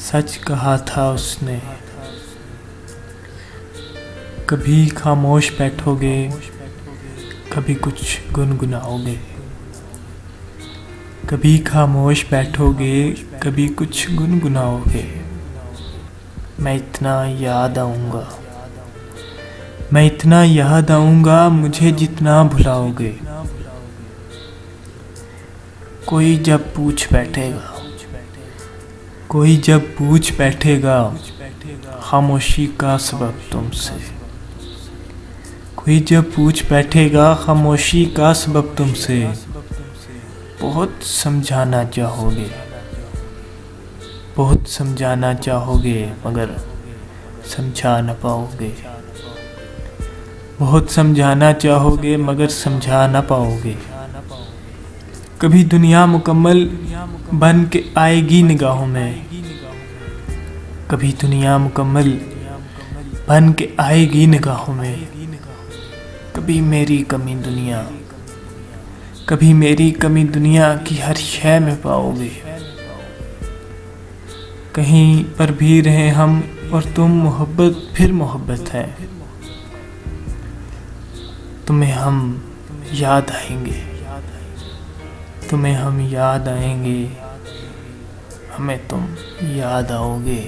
सच कहा था उसने। कभी खामोश बैठोगे, कभी कुछ गुनगुनाओगे। कभी खामोश बैठोगे, कभी कुछ गुनगुनाओगे। मैं इतना याद आऊँगा, मैं इतना याद आऊँगा, मुझे जितना भुलाओगे। कोई जब पूछ बैठेगा, कोई जब पूछ बैठेगा, खामोशी का सबब तुमसे। कोई जब पूछ बैठेगा, खामोशी का सबब तुमसे। बहुत समझाना चाहोगे, बहुत समझाना चाहोगे, मगर समझा न पाओगे। बहुत समझाना चाहोगे, मगर समझा न पाओगे। कभी दुनिया मुकम्मल बन के आएगी निगाहों में। कभी दुनिया मुकम्मल बन के आएगी निगाहों में। कभी मेरी कमी दुनिया, कभी मेरी कमी दुनिया की हर शय में पाओगे। कहीं पर भी रहे हम और तुम, मोहब्बत फिर मोहब्बत है। तुम्हें हम याद आएंगे, तुम्हें हम याद आएंगे, हमें तुम याद आओगे।